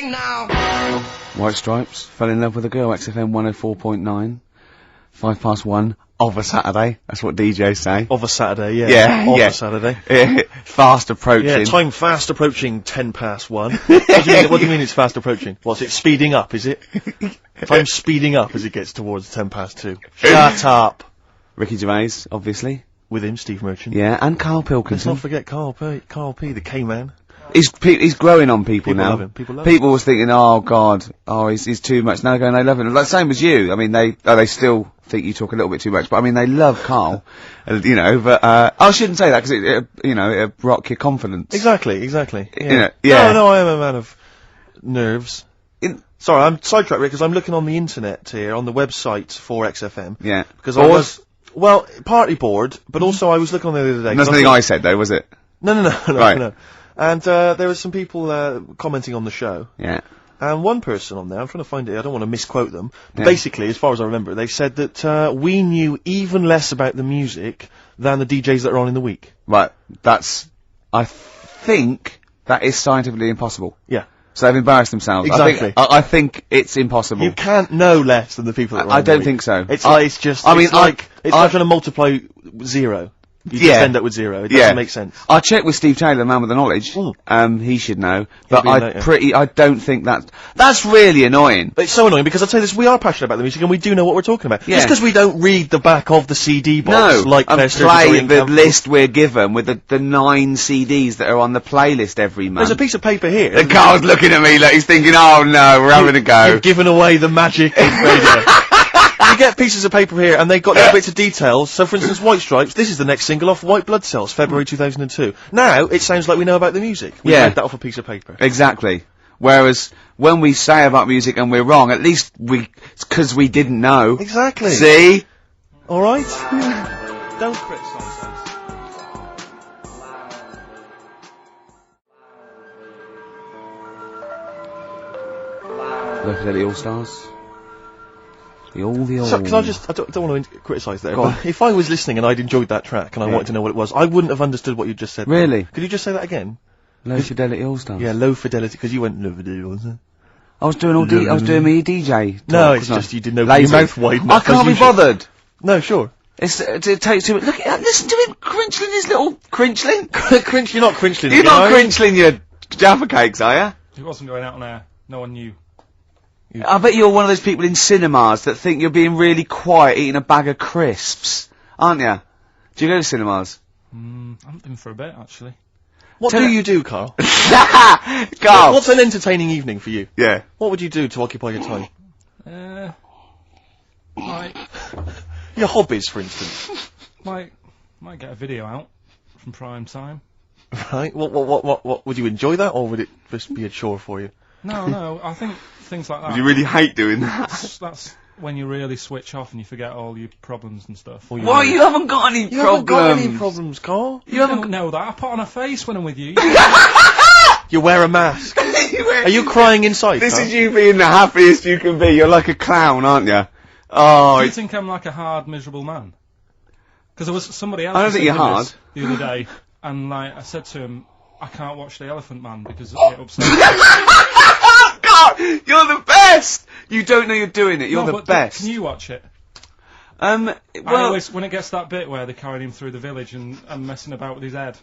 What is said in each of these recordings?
Now. White Stripes, Fell in Love with a Girl, XFM 104.9, 1:05 of a Saturday. That's what DJs say. Of a Saturday, yeah. Yeah, a Saturday. Fast approaching. Yeah, time fast approaching 1:10. What do you mean it's fast approaching? What's it speeding up, is it? Time's speeding up as it gets towards 2:10. Shut up. Ricky Gervais, obviously. With him, Steve Merchant. Yeah, and Karl Pilkington. Let's not forget Karl P, the K-man. He's growing on people now. Love him. People love him. People was thinking, oh God, he's too much. Now they're going, they love him. Like, same as you. I mean, they still think you talk a little bit too much, but I mean, they love Karl. You know, but, I shouldn't say that because it'll rock your confidence. Exactly. Yeah. Yeah. No, I am a man of nerves. Sorry, I'm sidetracked because I'm looking on the internet here, on the website for XFM. Yeah. Because I was, well, partly bored, but also I was looking on there the other day. That's nothing I said though, was it? No. Right. No. And there were some people commenting on the show. Yeah. And one person on there, I'm trying to find it, I don't want to misquote them, but basically, as far as I remember, they said that we knew even less about the music than the DJs that are on in the week. Right. I think that is scientifically impossible. Yeah. So they've embarrassed themselves. Exactly. I think it's impossible. You can't know less than the people that are on I in the don't week. think so. It's like trying to multiply zero. You just end up with zero. It doesn't make sense. I checked with Steve Taylor, the man with the knowledge. He should know. But I don't think that's really annoying. It's so annoying because I'll tell you this, we are passionate about the music and we do know what we're talking about. Yeah. Just because we don't read the back of the CD box like I'm playing the list we're given with the 9 CDs that are on the playlist every month. There's a piece of paper here. The Carl's looking at me like he's thinking, oh no, we're having a go. You've given away the magic of radio. You get pieces of paper here, and they've got little bits of details. So, for instance, White Stripes, this is the next single off White Blood Cells, February 2002. Now, it sounds like we know about the music. We read that off a piece of paper. Exactly. Whereas, when we say about music and we're wrong, at least it's 'cause we didn't know. Exactly. See? Alright? Don't criticise us. Low Fidelity All-Stars. The old. So, can I don't want to criticise there, but if I was listening and I'd enjoyed that track and I wanted to know what it was, I wouldn't have understood what you just said. Really? Could you just say that again? Low Fidelity All-Stars. Yeah, Low Fidelity, because you went Low Fidelity, wasn't it? I was doing me DJ talk, No, it's just you didn't know your mouth wide I enough. can't be bothered. No, Sure. It takes too much. Look at listen to him crinchling his little crinchling. You're not crinchling. You're not crinchling your Jaffa cakes, are you? It wasn't going out on air. No one knew. I bet you're one of those people in cinemas that think you're being really quiet eating a bag of crisps, aren't you? Do you go to cinemas? I haven't been for a bit, actually. What do you do, Carl? Carl! What's an entertaining evening for you? Yeah. What would you do to occupy your time? Like... Your hobbies, for instance. might get a video out from prime time. Right. What would you enjoy that, or would it just be a chore for you? No, I think things like that. You really hate doing that. That's when you really switch off and you forget all your problems and stuff. Why, you haven't got any problems? You haven't got any problems, Carl. You don't know that. I put on a face when I'm with you. You wear a mask. Are you crying inside, This Carl? is you being the happiest you can be. You're like a clown, aren't you? Oh, Do you think I'm like a hard, miserable man? Because there was somebody else. I don't think you're hard. The other day, and like I said to him, I can't watch The Elephant Man because it upsets me. God, you're the best. You don't know you're doing it. You're the best. Can you watch it? Well, I always, when it gets that bit where they're carrying him through the village and messing about with his head.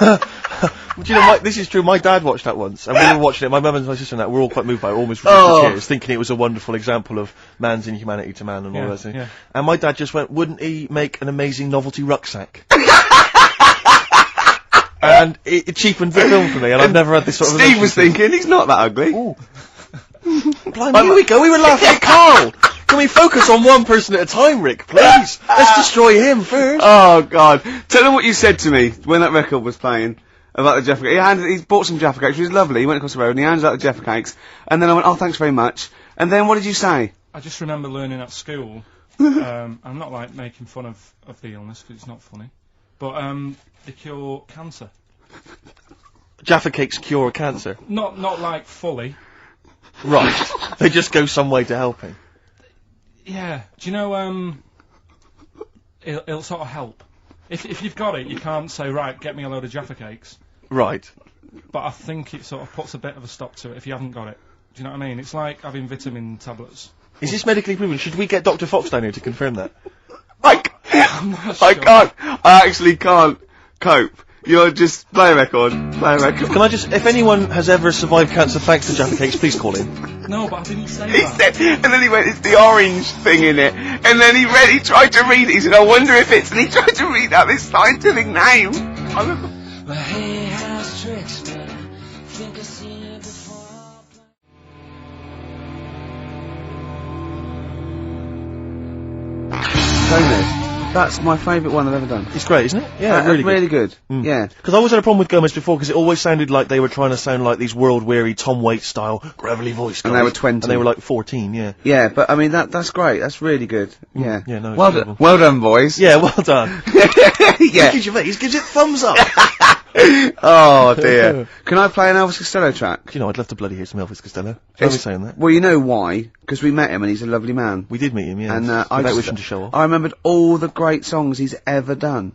Do you know, this is true, my dad watched that once, and we were watching it, my mum and my sister and that were all quite moved by it, almost reduced to tears, thinking it was a wonderful example of man's inhumanity to man and all that thing. Yeah. And my dad just went, wouldn't he make an amazing novelty rucksack? And it cheapened the film for me, and I've never had this sort of Steve was thinking, he's not that ugly. Ooh. Blimey, here we go, we were laughing at Carl! Can we focus on one person at a time, Rick, please? Let's destroy him first. Oh, God. Tell them what you said to me when that record was playing about the Jaffa Cakes. He bought some Jaffa Cakes, which was lovely. He went across the road and he handed out the Jaffa Cakes. And then I went, oh, thanks very much. And then what did you say? I just remember learning at school, I'm not like making fun of the illness because it's not funny, but they cure cancer. Jaffa Cakes cure cancer? Not like fully. Right. They just go some way to helping. Yeah. Do you know, it'll sort of help. If you've got it, you can't say, right, get me a load of Jaffa Cakes. Right. But I think it sort of puts a bit of a stop to it if you haven't got it. Do you know what I mean? It's like having vitamin tablets. Is this medically proven? Should we get Dr. Fox down here to confirm that? I can't. I actually can't cope. You're just play a record. Can I just, if anyone has ever survived cancer thanks to Jaffa Cakes, please call in. No, but I didn't say He that. said, and then he went, it's the orange thing in it. And then he tried to read it. He said, I wonder if it's, and he tried to read out this scientific name. My hair has tricks, but I think I've seen it before. Gomez. That's my favourite one I've ever done. It's great, isn't it? Yeah, really good. Yeah. Because I always had a problem with Gomez before, because it always sounded like they were trying to sound like these world-weary Tom Waits style gravelly voice guys. And they were 20. And they were like 14, yeah. Yeah, but I mean, that's great. That's really good. Yeah. Yeah, no, it's well terrible. Well done, boys. Yeah, well done. Yeah. Ricky Gervais gives it thumbs up. Oh dear. Can I play an Elvis Costello track? You know, I'd love to bloody hear some Elvis Costello. Why are we saying that? Well, you know why? Because we met him and he's a lovely man. We did meet him, yeah. And without wishing to show off. I remembered all the great songs he's ever done.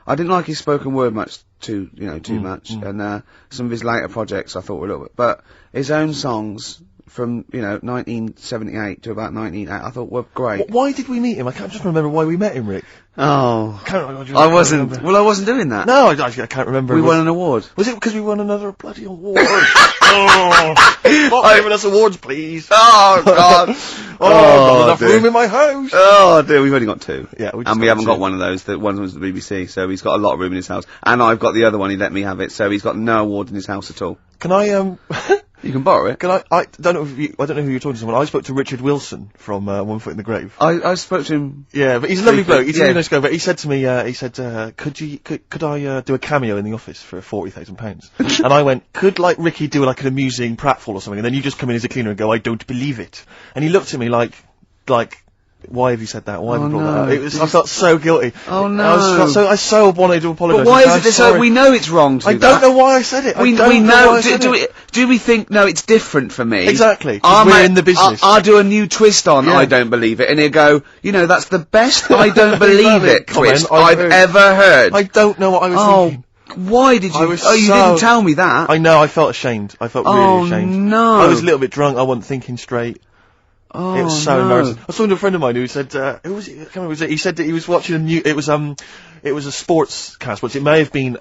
I didn't like his spoken word much, too much, and some of his later projects I thought were a little bit, but his own songs from 1978 to about 1980 I thought were great. Why did we meet him? I can't just remember why we met him, Rick. Oh, I wasn't doing that. No, I can't remember. We won an award. Was it because we won another bloody award? Stop giving us awards, please. Oh God. Not enough room in my house. Oh dear, we've only got two. Yeah, and we haven't got one of those. The one was the BBC, so he's got a lot of room in his house. And I've got the other one. He let me have it, so he's got no award in his house at all. Can I You can borrow it. Can I don't know who you're talking to. Someone. I spoke to Richard Wilson from One Foot in the Grave. I spoke to him. Yeah, but he's a lovely bloke. He's a really nice guy. But he said to me, could I do a cameo in the office for £40,000? And I went, could like Ricky do like an amusing pratfall or something, and then you just come in as a cleaner and go, I don't believe it. And he looked at me like, why have you said that? Why have you brought that up? I felt so guilty. Oh no! I so wanted to apologise. But why is it so? We know it's wrong to do that. I don't know why I said it. We know. Do we think no? It's different for me. Exactly. We're in the business. I'll do a new twist on. I don't believe it, and he'll go. That's the best. I don't believe it twist I've ever heard. I don't know what I was thinking. Why did you? You didn't tell me that. I know. I felt ashamed. I felt really ashamed. Oh no! I was a little bit drunk. I wasn't thinking straight. Oh, it was so embarrassing. I was talking to a friend of mine who said, who was it? I can't remember. He said that he was watching it was a sports cast, but it may have been,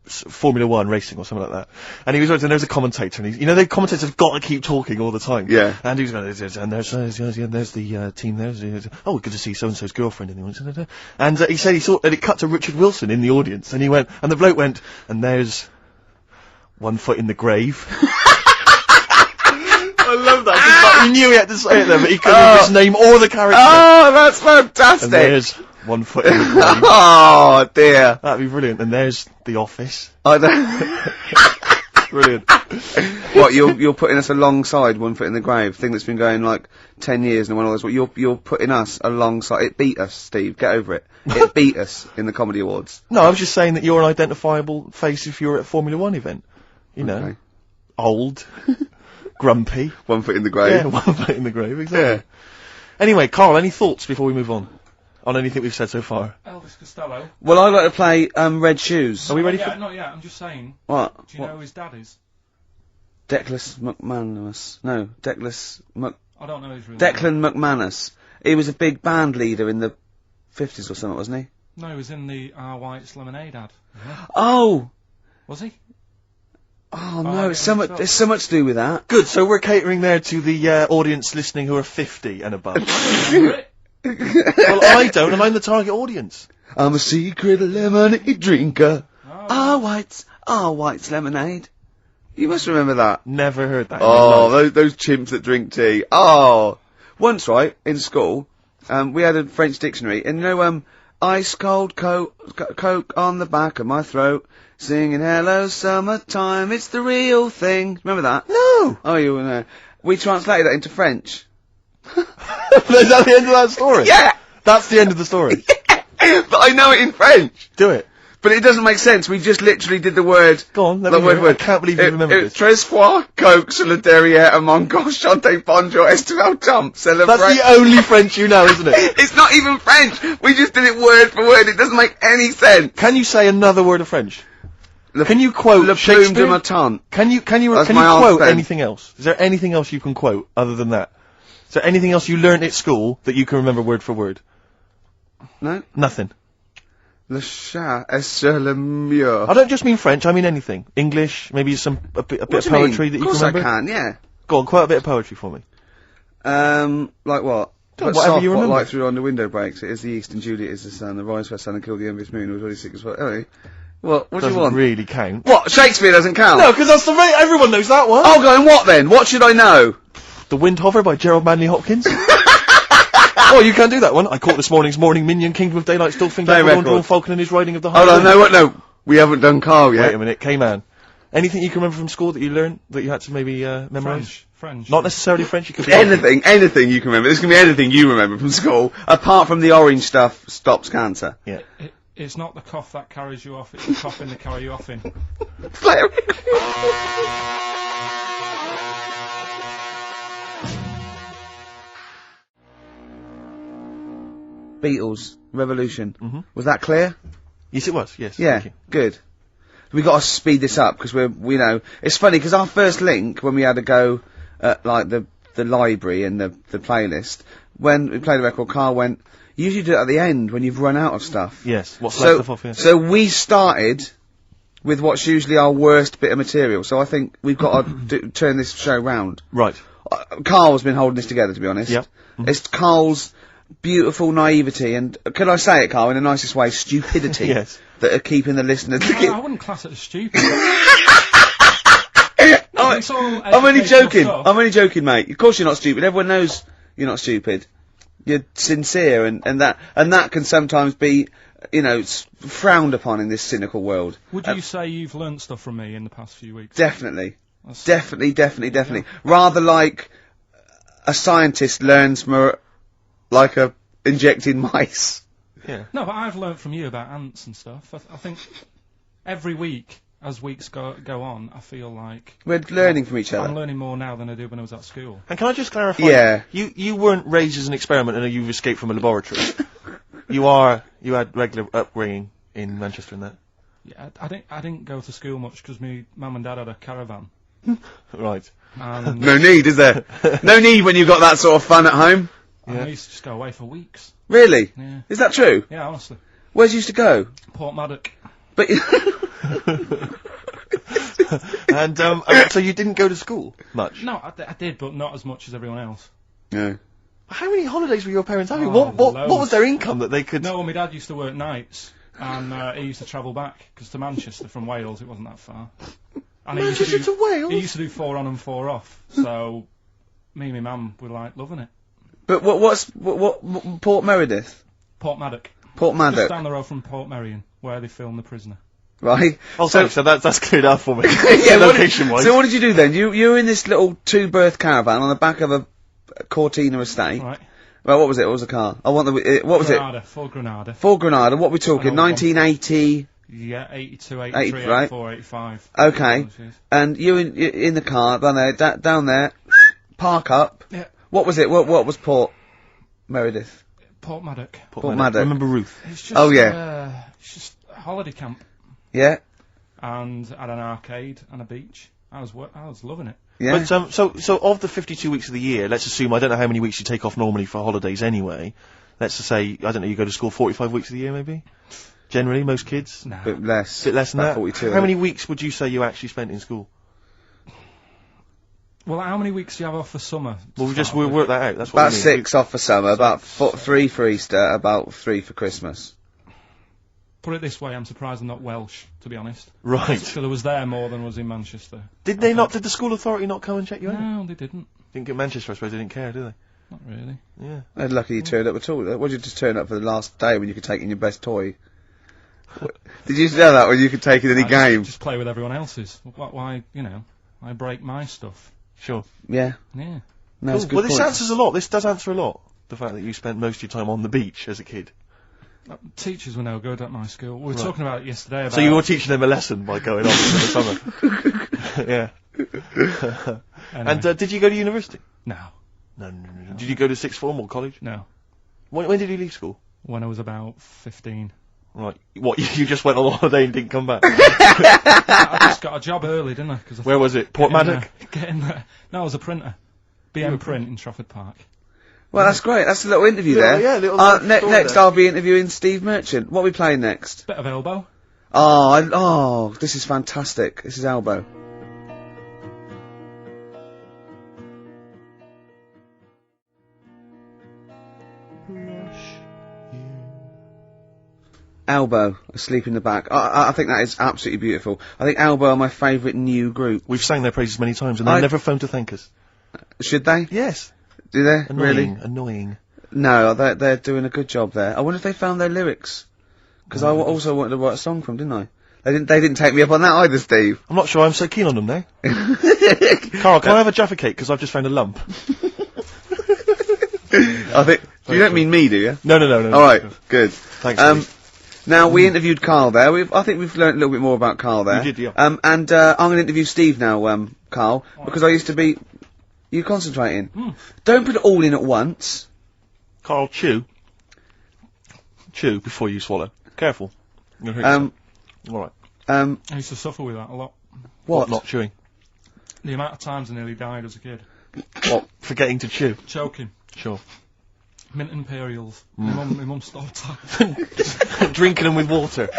Formula 1 racing or something like that. And he was watching, and there was a commentator, and the commentators have got to keep talking all the time. Yeah. And he was going, and there's the team there. Oh, good to see so-and-so's girlfriend in the audience. And he said he saw, and it cut to Richard Wilson in the audience, and he went, and the bloke went, and there's One Foot in the Grave. I love that. He knew he had to say it there, but he couldn't just name all the characters. Oh, that's fantastic. And there's One Foot in the Grave. Oh, dear. That'd be brilliant. And there's The Office. I know. Brilliant. What, you're putting us alongside One Foot in the Grave, thing that's been going like 10 years and one of those. What, you're putting us alongside. It beat us, Steve. Get over it. It beat us in the Comedy Awards. No, I was just saying that you're an identifiable face if you're at a Formula 1 event. Okay. Old. Grumpy. One Foot in the Grave. Yeah, One Foot in the Grave, exactly. Yeah. Anyway, Carl, any thoughts before we move on anything we've said so far? Elvis Costello. Well, I'd like to play Red Shoes. Are we ready Not yet, I'm just saying. What? Do you know who his dad is? Declan McManus. No, I don't know his real name. Declan McManus. He was a big band leader in the 50s or something, wasn't he? No, he was in the Our White's Lemonade ad. Oh! Was he? Oh no, it's so much to do with that. Good, so we're catering there to the audience listening who are 50 and above. Well, I don't, and I'm the target audience. I'm a secret lemonade drinker. Our White's Lemonade. You must remember that. Never heard that. Oh, those chimps that drink tea. Oh! Once, right, in school, we had a French dictionary, and ice cold coke on the back of my throat, singing hello summertime, it's the real thing. Remember that? No! Oh, you know. We translated that into French. Is that the end of that story? Yeah! That's the end of the story. Yeah. But I know it in French. Do it. But it doesn't make sense. We just literally did the word. Go on, let me hear it. I can't believe you remember this. Tres fois, coke, sur le derrière, a mon gauche, chante bonjour, estival jump, celebrate. That's the only French you know, isn't it? It's not even French. We just did it word for word. It doesn't make any sense. Can you say another word of French? Can you quote Le Plume de Shakespeare? ma tante. Can you That's my aunt's quote bed. anything else? Is there anything else you can quote other than that? Is there anything else you learned at school that you can remember word for word? No? Nothing. Le chat est sur le mur. I don't just mean French. I mean anything. English. Maybe a bit of poetry that you can Of course remember. I can, yeah. Go on, quote a bit of poetry for me. Like what? Whatever Soft, you what remember. light through on the window breaks. It is the east and Juliet is the sun. The rise for sun and kill the envious moon. It was already sick as well. Anyway. What do you Doesn't want? really count. What? Shakespeare doesn't count? No, because that's the rate. Everyone knows that one. Oh, going what then? What should I know? The Wind Hover by Gerald Manley Hopkins. Oh, you can't do that one. I caught this morning's morning minion, Kingdom of Daylight, still thinking Play of record. Drawn Falcon and his riding of the Hold high. on, no. We haven't done Carl yet. Wait a minute, K-Man. Anything you can remember from school that you learned that you had to maybe memorise? French. Not necessarily French. You could be Anything you can remember. This can be anything you remember from school, apart from the orange stuff stops cancer. Yeah. It's not the cough that carries you off, it's the coughing that carry you off in. Play a record. Beatles, Revolution. Was that clear? Yes, it was. Yes. Yeah, Thank you. good. We got to speed this up because we know it's funny because our first link when we had to go at like the library and the playlist when we played the record, Carl went. You usually do it at the end when you've run out of stuff. Yes. What's left of off here? So we started with what's usually our worst bit of material. So I think we've got to turn this show round. Right. Carl's been holding this together, to be honest. Yep. It's Carl's beautiful naivety and, can I say it, Carl, in the nicest way, stupidity Yes. that are keeping the listeners... I wouldn't class it as stupid. It's all I'm only educational joking. stuff. I'm only joking, mate. Of course you're not stupid. Everyone knows you're not stupid. You're sincere, and that can sometimes be, frowned upon in this cynical world. Would you say you've learnt stuff from me in the past few weeks? Definitely. That's- Definitely. Rather like a scientist learns from injecting mice. Yeah. No, but I've learnt from you about ants and stuff. I think every week, as weeks go on, I feel like We're learning from each I'm other. learning more now than I did when I was at school. And can I just clarify? Yeah. You weren't raised as an experiment and you've escaped from a laboratory. You had regular upbringing in Manchester and that. Yeah, I didn't go to school much because my mum and dad had a caravan. Right. And No need, is there? No need when you've got that sort of fun at home. and I used to just go away for weeks. Really? Yeah. Is that true? Yeah, honestly. Where'd you used to go? Port Maddock. But And so you didn't go to school much. No, I did, but not as much as everyone else. no. How many holidays were your parents having? Oh, What loads. was their income that they could? No, my dad used to work nights, and he used to travel back, because to Manchester from Wales it wasn't that far. And he used Manchester to Wales. He used to do 4 on and 4 off, so me and my mum were like loving it. But what Port Meredith? Port Maddock. Port Just Maddock, down the road from Port Merion, where they filmed The Prisoner. right? Oh, so that's cleared up for me. Yeah, Location-wise. So what did you do then? You were in this little 2-berth caravan on the back of a Cortina estate. Right. Well, what was it? What was the car? I want the. What was it? Granada, Ford Granada. Ford Granada. What we talking? An old one. 1980. Yeah, 82, 83, 80, right. 84, 85. Okay. And you in the car down there, park up. Yeah. What was it? What was Port Meredith? Port Maddock. Port Maddock. Remember Ruth? It's just, Oh, yeah. it's just a holiday camp, Yeah. and had an arcade and a beach. I was loving it. Yeah. But so of the 52 weeks of the year, let's assume I don't know how many weeks you take off normally for holidays anyway. Let's just say I don't know, you go to school 45 weeks of the year maybe. Generally, most kids. No. Bit less. Bit less than About that. 42. How many weeks would you say you actually spent in school? Well, how many weeks do you have off for summer? Well, we'll work that out. That's what About we mean. 6 off for summer. About 3 for Easter. About 3 for Christmas. Put it this way, I'm surprised I'm not Welsh, to be honest. Right. So I was there more than was in Manchester. Did the school authority not come and check you out? No, they didn't. Didn't get Manchester, I suppose they didn't care, do they? Not really. Yeah. They're lucky you turned up at all. What did you just turn up for the last day when you could take in your best toy? Did you know that when you could take in any I game? Just play with everyone else's. Why, I break my stuff. Sure. Yeah. Yeah. No, Cool. it's a good Well, this point. answers a lot. This does answer a lot. The fact that you spent most of your time on the beach as a kid. Teachers were no good at my school. We were Right. talking about it yesterday. About So you were teaching them a lesson by going off in the summer. Yeah. Anyway. And did you go to university? No. No. Did you go to sixth form or college? No. When did you leave school? When I was about 15. Right. What, you just went on holiday and didn't come back? I just got a job early, didn't I? Cause Where was it? Port Maddock? Get in there. No, I was a printer. BM Print in Trafford Park. Well, that's great. That's a little interview there. Yeah, little next there. I'll be interviewing Steve Merchant. What are we playing next? Bit of Elbow. Oh, this is fantastic. This is Elbow. Elbow, Asleep in the Back. I think that is absolutely beautiful. I think Elbow are my favourite new group. We've sang their praises many times and they never phoned to thank us. Should they? Yes. Do they? Annoying, Really? annoying. No, they're doing a good job there. I wonder if they found their lyrics. Because I also wanted to write a song from, didn't I? They didn't take me up on that either, Steve. I'm not sure I'm so keen on them now. Carl, can I have a Jaffa cake? Because I've just found a lump. I think... You don't mean me, do you? No. Alright, good. Thanks, Steve. Now, we interviewed Carl there. I think we've learnt a little bit more about Carl there. We did, yeah. And I'm going to interview Steve now, Carl, because I used to be... You concentrating. Don't put it all in at once. Carl, chew. Chew before you swallow. Careful. You're gonna hurt yourself. Alright. I used to suffer with that a lot. What? Not chewing. The amount of times I nearly died as a kid. What? Forgetting to chew. Choking. Sure. Mint Imperials. My mum stole time. Drinking them with water.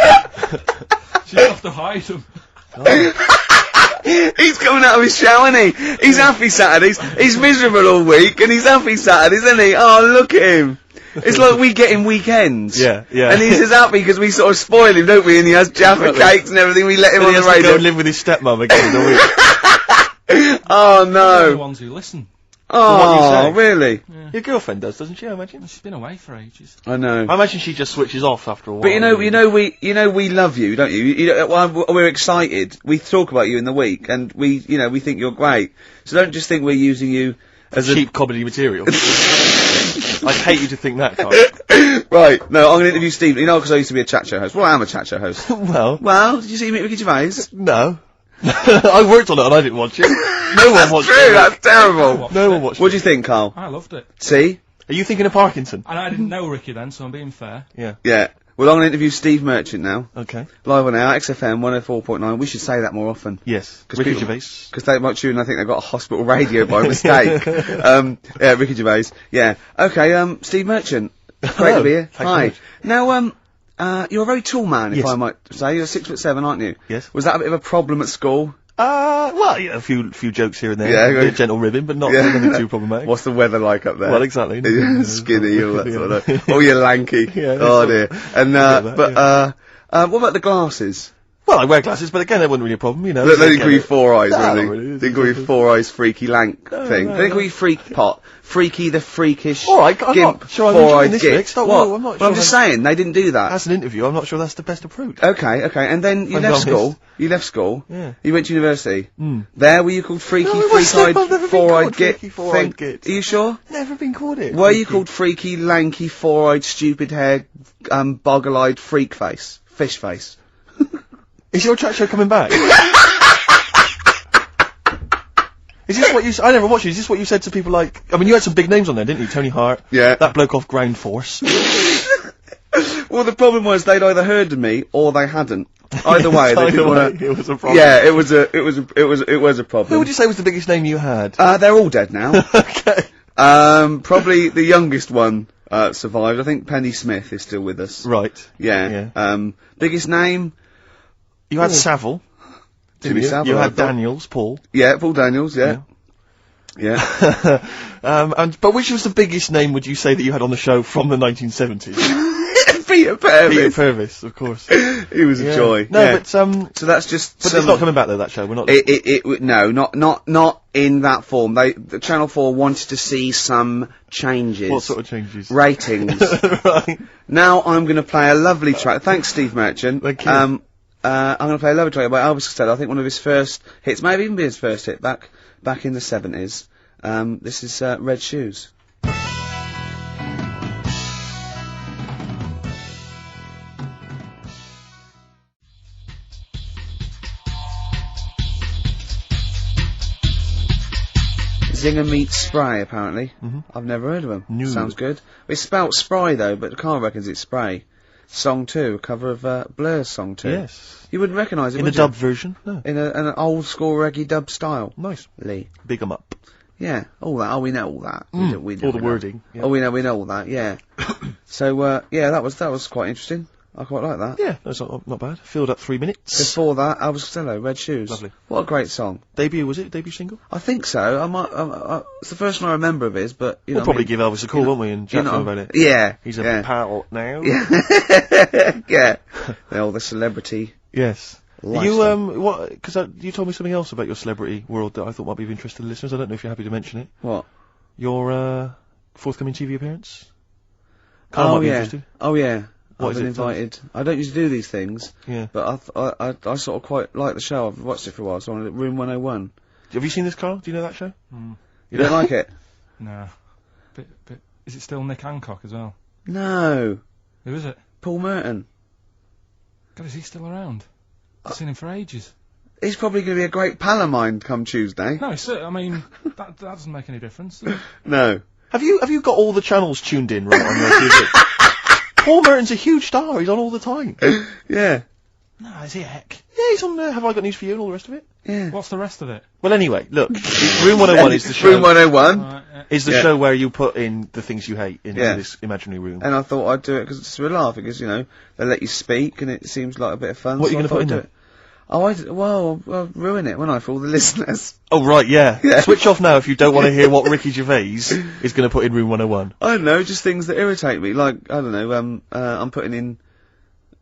She used to have to hide them. He's coming out of his shower, isn't he? He's happy Saturdays. He's miserable all week, and he's happy Saturdays, isn't he? Oh, look at him. It's like we get him weekends. Yeah. And he's just happy because we sort of spoil him, don't we? And he has Jaffa cakes and everything. We let him Then on he the has to radio. go and live with his stepmum again in a week. Oh, They're the no. ones who listen. Oh, say. really? Your girlfriend does, doesn't she? I imagine. She's been away for ages. I know. I imagine she just switches off after a while. But we love you, don't you? We're excited. We talk about you in the week, and we think you're great. So don't just think we're using you as cheap comedy material. I'd hate you to think that, Carl. Right, no, I'm going to interview Steve. You know, because I used to be a chat show host. Well, I am a chat show host. Well, did you see me at Ricky Gervais? No. I worked on it and I didn't watch it. No one watched True, it. that's terrible. No one watched What it. do you think, Carl? I loved it. See? Are you thinking of Parkinson? And I didn't know Ricky then, so I'm being fair. Yeah. Yeah. Well, I'm going to interview Steve Merchant now. Okay. Live on air, XFM 104.9. We should say that more often. Yes. 'Cause Ricky people- Gervais. Because they might tune and I think they've got a hospital radio by mistake. Yeah, Ricky Gervais. Yeah. Okay, Steve Merchant. Great to be here. Thanks Hi. very much. Now, you're a very tall man, if Yes. I might say. You're 6'7", aren't you? Yes. Was that a bit of a problem at school? Well, yeah, a few jokes here and there. Yeah, A bit okay. of gentle ribbing, but not Yeah. nothing too problematic. What's the weather like up there? Well, exactly. Skinny, all that Yeah. sort of. Oh, you're lanky. Yeah, Oh dear. And that, what about the glasses? Well, I wear glasses, but again, that wasn't really a problem, you know. They didn't call you Get it. Four Eyes, No, really. not really. They didn't call you Four Eyes, Freaky Lank thing. They didn't call you Freak Pot, Freaky the Freakish. All right, I'm Gimp, not sure I'm Four enjoying Eyed this Git. mix. Don't What? worry, I'm not Well, sure I'm just saying they didn't do that. As an interview, I'm not sure that's the best approach. Okay, and then you I'm left honest. school. You left school. Yeah. You went to university. Mm. There, were you called Freaky, No, my step, I've never been Four-Eyed called Git? Freaky, Four-Eyed thing? Git. Are you sure? Never been called it. Were you called Freaky, Lanky, Four-Eyed, Stupid Hair, Boggle-Eyed, Freak Face? Fish Face? Is your chat show coming back? Is this what you... I never watched it. Is this what you said to people like... I mean, you had some big names on there, didn't you? Tony Hart. Yeah. That bloke off Ground Force. Well, the problem was they'd either heard of me or they hadn't. Either way, they Either didn't way, want to. it was a problem. Yeah, it was a problem. Who would you say was the biggest name you had? They're all dead now. Okay. Probably the youngest one survived. I think Penny Smith is still with us. Right. Yeah. Biggest name? You had Savile. Jimmy You Savile. I had thought. Daniels, Paul. Yeah, Paul Daniels. Yeah. But which was the biggest name would you say that you had on the show from the 1970s? Peter Purvis. Peter Purvis, of course. He was a joy. No, yeah. but So that's just. But it's not coming back though. That show. We're not. No, not in that form. The Channel 4 wanted to see some changes. What sort of changes? Ratings. Right. Now I'm going to play a lovely track. Thanks, Steve Merchant. Thank you. I'm going to play a lovely track by Elvis Costello. I think one of his first hits, maybe even be his first hit back in the 70s. This is Red Shoes. Zinger meets Spray, apparently. I've never heard of them. No. Sounds good. It's spelt Spry, though, but Carl reckons it's Spray. Song 2, a cover of Blur's Song 2. Yes. You wouldn't recognise it, In would the you? dub version? No. In an old school reggae dub style. Nice. Lee. Big 'em up. Yeah, all that. Oh, we know all that. We All the know. wording. Yeah. Oh, we know all that. Yeah. So, yeah, that was quite interesting. I quite like that. Yeah, that's not bad. Filled up 3 minutes. Before that, Elvis Costello, Red Shoes. Lovely. What a great song. Debut, was it? Debut single? I think so. It's the first one I remember of his, but you We'll know. probably give Elvis a call, won't we, and chat to him about it. Yeah. He's a yeah. pal now. Yeah. Yeah. The celebrity. Yes. lifestyle. You, what, because you told me something else about your celebrity world that I thought might be of interest to the listeners. I don't know if you're happy to mention it. What? Your, forthcoming TV appearance? Carl might be interested. Oh yeah. What I've is been it? Tell us. invited. I don't usually do these things, Yeah. but I sort of quite like the show. I've watched it for a while, so I'm at Room 101. Have you seen this, Carl? Do you know that show? You don't like it? No. Bit. Is it still Nick Hancock as well? No. Who is it? Paul Merton. God, is he still around? I've seen him for ages. He's probably going to be a great pal of mine come Tuesday. No, I mean, that doesn't make any difference. Does it? No. Have you got all the channels tuned in right on your TV? Paul Merton's a huge star. He's on all the time. Yeah. No, is he a heck? Yeah, he's on there. Have I Got News For You and all the rest of it? Yeah. What's the rest of it? Well, anyway, look. Room 101 is the show. Room 101. Is the Yeah. show where you put in the things you hate into Yeah. this imaginary room. And I thought I'd do it because it's a laugh, because, you know, they let you speak and it seems like a bit of fun. What are so you I gonna put thought in I'd do it. Oh, I'll ruin it, won't I, for all the listeners? Oh, right, yeah. Yeah. Switch off now if you don't want to hear what Ricky Gervais is going to put in Room 101. I don't know, just things that irritate me. Like, I don't know, I'm putting in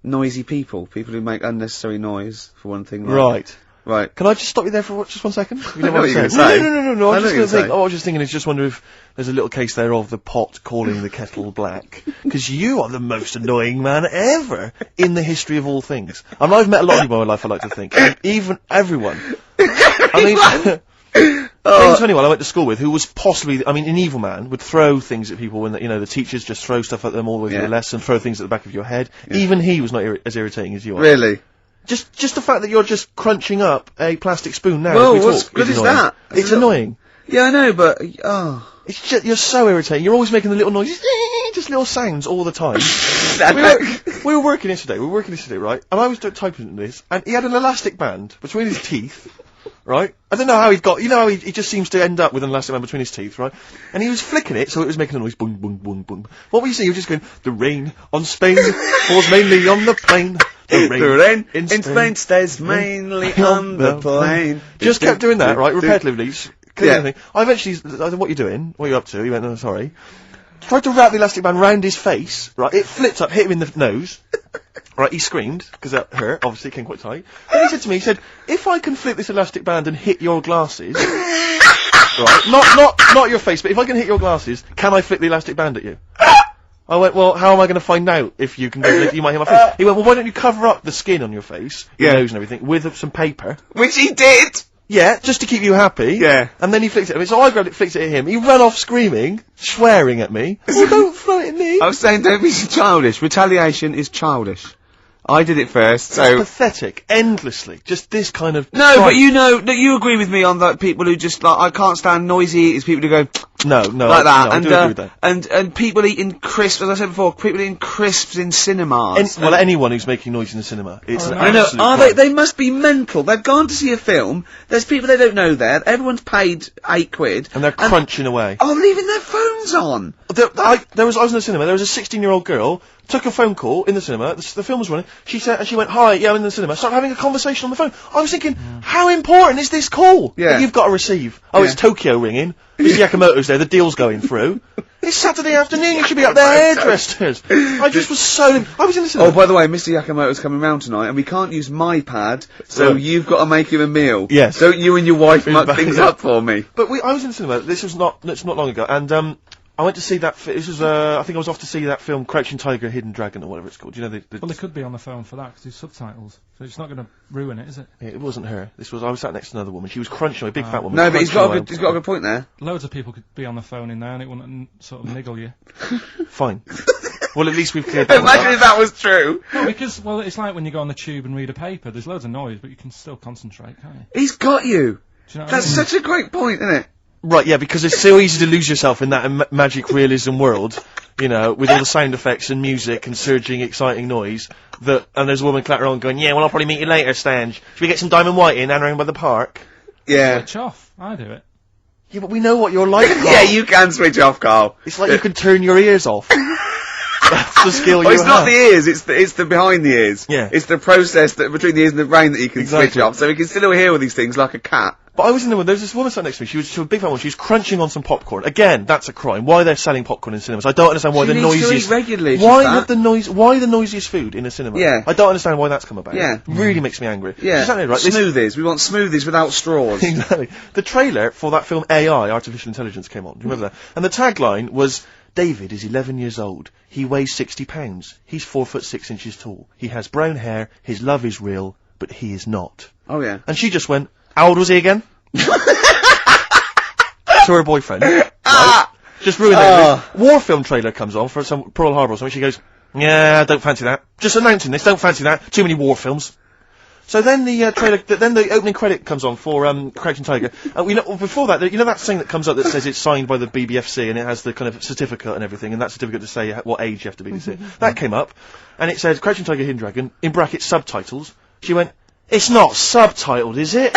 noisy people who make unnecessary noise, for one thing. Like, Right. Right. Can I just stop you there for just 1 second? You I know what you're gonna say. No. I I know what you're was just gonna say. I was just thinking, just wonder if there's a little case there of the pot calling the kettle black. Because you are the most annoying man ever in the history of all things. I mean, I've met a lot of people in my life, I like to think. And even everyone. I mean, names of anyone I went to school with who was possibly, an evil man, would throw things at people when, the teachers just throw stuff at them all the way through Yeah. the lesson, throw things at the back of your head. Even he was not as irritating as you are. Really? Just the fact that you're just crunching up a plastic spoon now. Well, as we what's talk good is annoying. that? It's annoying. Yeah, I know, but, It's just, you're so irritating. You're always making the little noises, just little sounds all the time. we were working yesterday, right? And I was typing this, and he had an elastic band between his teeth, right? I don't know how how he just seems to end up with an elastic band between his teeth, right? And he was flicking it, so it was making a noise, boom, boom, boom, boom. What were you saying? You were just going, the rain on Spain falls mainly on the plain. The rain in Spain stays mainly on the plain. Just kept doing that, right? Repetitively. Just Yeah. thing. I eventually, I said, what are you doing? What are you up to? He went, no, sorry. Tried to wrap the elastic band round his face, right? It flipped up, hit him in the nose. Right, he screamed, because that hurt, obviously, it came quite tight. Then he said to me, if I can flip this elastic band and hit your glasses, right, not your face, but if I can hit your glasses, can I flip the elastic band at you? I went, well, how am I going to find out if you can, you might hit my face? He went, well, why don't you cover up the skin on your face, your Yeah. nose and everything, with some paper? Which he did! Yeah, just to keep you happy. Yeah. And then he flicked it at me, so I grabbed it, flicked it at him. He ran off screaming, swearing at me. Oh, don't throw it at me. I was saying, don't be childish. Retaliation is childish. I did it first, It's so... pathetic, endlessly. Just this kind of... No, but you know, that you agree with me on that people who just, like, I can't stand noisy eaters, people who go... No, like that, I and, do agree with that. and people eating crisps, as I said before, people eating crisps in cinemas. Well, anyone who's making noise in the cinema. It's an I know, absolute are crime. they must be mental. They've gone to see a film, there's people they don't know there, everyone's paid £8. And they're crunching away. Oh, leaving their phones on! I was in the cinema, there was a 16-year-old girl, took a phone call in the cinema, the film was running, she went, hi, yeah, I'm in the cinema, started having a conversation on the phone. I was thinking, how important is this call Yeah. that you've got to receive? Oh, Yeah. it's Tokyo ringing, Mr. Yakamoto's there, the deal's going through. It's Saturday afternoon, you should be up there, hairdressers. I just was so... I was in the cinema. Oh, by the way, Mr. Yakamoto's coming round tonight, and we can't use my pad, so Right. you've got to make him a meal. Yes. Don't you and your wife muck back, things yeah. up for me. But I was in the cinema, it's not long ago, and I went to see that, I think I was off to see that film, Crouching Tiger, Hidden Dragon, or whatever it's called. Do you know Well, they could be on the phone for that, because there's subtitles. So it's not going to ruin it, is it? It wasn't her. I was sat next to another woman. She was crunching away, big fat woman. No, but he's got crunching a good point there. Loads of people could be on the phone in there, and it wouldn't sort of niggle you. away. Fine. Well, at least we've cleared that one Imagine up. if that was true. No, because, well, it's like when you go on the tube and read a paper. There's loads of noise, but you can still concentrate, can't you? He's got you. Do you know what That's I mean? such a great point, isn't it? Right, yeah, because it's so easy to lose yourself in that magic realism world, you know, with all the sound effects and music and surging, exciting noise, and there's a woman clattering on going, yeah, well, I'll probably meet you later, Stange. Should we get some Diamond White in and around by the park? Yeah. Switch off. I do it. Yeah, but we know what you're like, Carl. Yeah, you can switch off, Carl. It's like you can turn your ears off. That's the skill you have. It's not the ears, it's the behind the ears. Yeah. It's the process that between the ears and the brain that you can switch Exactly. off, so we can still hear all these things like a cat. But I was in the one, there's this woman sat next to me, she was a big fan one, she was crunching on some popcorn. Again, that's a crime. Why they're selling popcorn in cinemas? I don't understand why She the needs to noisiest... eat regularly, why she's why the noisiest food in a cinema? Yeah. I don't understand why that's come about. Yeah. Really makes me angry. Yeah. She's certainly right. This- Smoothies. We want smoothies without straws. Exactly. The trailer for that film AI, Artificial Intelligence, came on. Do you remember that? And the tagline was, David is 11 years old. He weighs 60 pounds. He's 4'6" tall. He has brown hair. His love is real, but he is not. Oh, yeah. And she just went, how old was he again? To her boyfriend. Right? Just ruined it. War film trailer comes on for some Pearl Harbor or something. She goes, yeah, don't fancy that. Just announcing this, don't fancy that. Too many war films. So then the trailer, then the opening credit comes on for Crouching Tiger. You know, before that, you know that thing that comes up that says it's signed by the BBFC and it has the kind of certificate and everything, and that certificate to say what age you have to be to see it. That came up, and it says Crouching Tiger, Hidden Dragon in brackets subtitles. She went, it's not subtitled, is it?